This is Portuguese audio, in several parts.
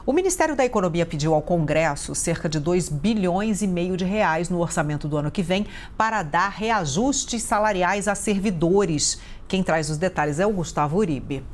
O Ministério da Economia pediu ao Congresso cerca de 2,5 bilhões de reais no orçamento do ano que vem para dar reajustes salariais a servidores. Quem traz os detalhes é o Gustavo Uribe.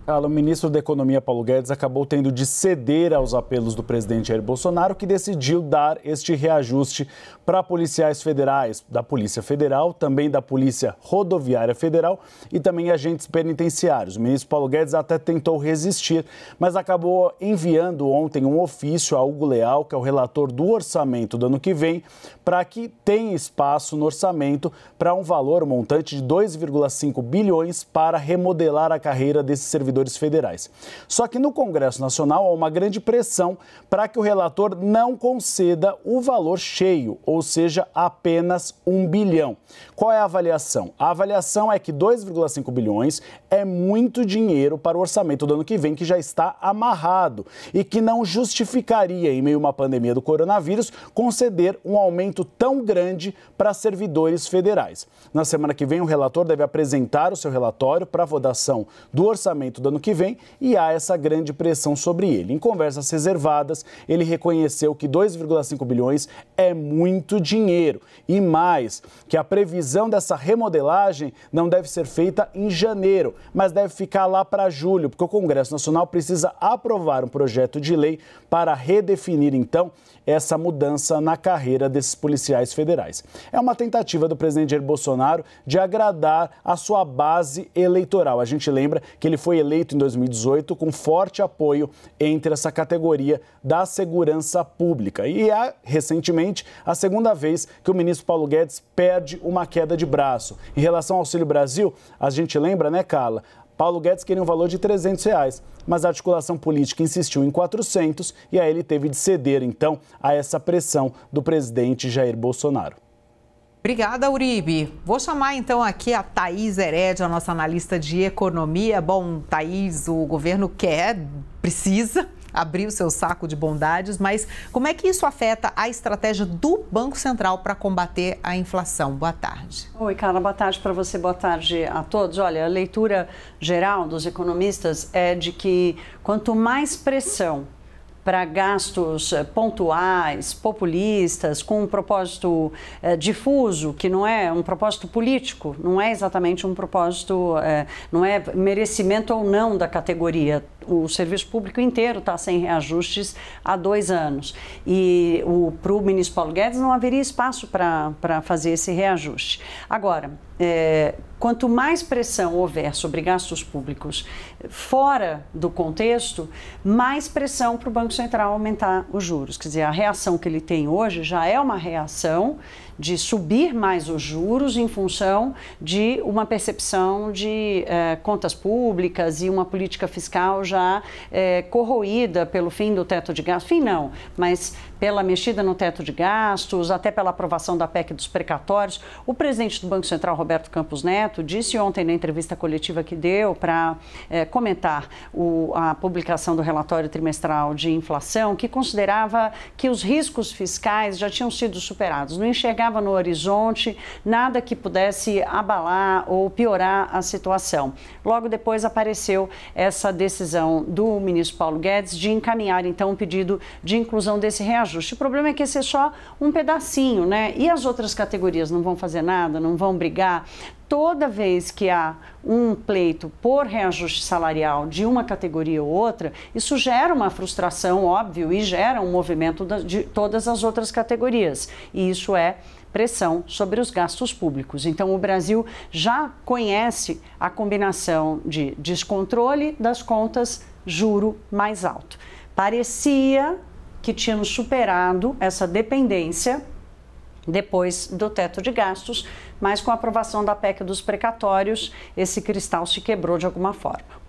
O ministro da Economia, Paulo Guedes, acabou tendo de ceder aos apelos do presidente Jair Bolsonaro, que decidiu dar este reajuste para policiais federais, da Polícia Federal, também da Polícia Rodoviária Federal e também agentes penitenciários. O ministro Paulo Guedes até tentou resistir, mas acabou enviando ontem um ofício a Hugo Leal, que é o relator do orçamento do ano que vem, para que tenha espaço no orçamento para um valor, um montante de 2,5 bilhões para remodelar a carreira desses servidores federais. Só que no Congresso Nacional há uma grande pressão para que o relator não conceda o valor cheio, ou seja, apenas 1 bilhão. Qual é a avaliação? A avaliação é que 2,5 bilhões é muito dinheiro para o orçamento do ano que vem, que já está amarrado e que não justificaria, em meio a uma pandemia do coronavírus, conceder um aumento tão grande para servidores federais. Na semana que vem, o relator deve apresentar o seu relatório para votação do orçamento do ano que vem e há essa grande pressão sobre ele. Em conversas reservadas, ele reconheceu que 2,5 bilhões é muito dinheiro e mais, que a previsão dessa remodelagem não deve ser feita em janeiro, mas deve ficar lá para julho, porque o Congresso Nacional precisa aprovar um projeto de lei para redefinir, então, essa mudança na carreira desses policiais federais. É uma tentativa do presidente Jair Bolsonaro de agradar a sua base eleitoral. A gente lembra que ele foi eleito em 2018 com forte apoio entre essa categoria da segurança pública. E é, recentemente, a segunda vez que o ministro Paulo Guedes perde uma queda de braço. Em relação ao Auxílio Brasil, a gente lembra, né, Carla? Paulo Guedes queria um valor de R$300, mas a articulação política insistiu em 400 e aí ele teve de ceder, então, a essa pressão do presidente Jair Bolsonaro. Obrigada, Uribe. Vou chamar, então, aqui a Thaís Herédia, a nossa analista de economia. Bom, Thaís, o governo precisa abrir o seu saco de bondades, mas como é que isso afeta a estratégia do Banco Central para combater a inflação? Boa tarde. Oi, Carla, boa tarde para você, boa tarde a todos. Olha, a leitura geral dos economistas é de que quanto mais pressão para gastos pontuais, populistas, com um propósito difuso, que não é um propósito político, não é exatamente um propósito, não é merecimento ou não da categoria. O serviço público inteiro está sem reajustes há 2 anos. E para o ministro Paulo Guedes não haveria espaço para fazer esse reajuste. Agora, quanto mais pressão houver sobre gastos públicos fora do contexto, mais pressão para o Banco Central aumentar os juros. Quer dizer, a reação que ele tem hoje já é uma reação de subir mais os juros em função de uma percepção de contas públicas e uma política fiscal já corroída pelo fim do teto de gastos. Fim não, mas pela mexida no teto de gastos, até pela aprovação da PEC dos precatórios. O presidente do Banco Central, Roberto Campos Neto, disse ontem na entrevista coletiva que deu para comentar a publicação do relatório trimestral de inflação, que considerava que os riscos fiscais já tinham sido superados. Não enxergava no horizonte nada que pudesse abalar ou piorar a situação. Logo depois apareceu essa decisão do ministro Paulo Guedes de encaminhar, então, um pedido de inclusão desse reajuste. O problema é que esse é só um pedacinho, né? E as outras categorias não vão fazer nada, não vão brigar? Toda vez que há um pleito por reajuste salarial de uma categoria ou outra, isso gera uma frustração, óbvio, e gera um movimento de todas as outras categorias. E isso é pressão sobre os gastos públicos. Então, o Brasil já conhece a combinação de descontrole das contas, juro mais alto. Parecia que tínhamos superado essa dependência depois do teto de gastos, mas com a aprovação da PEC dos precatórios, esse cristal se quebrou de alguma forma.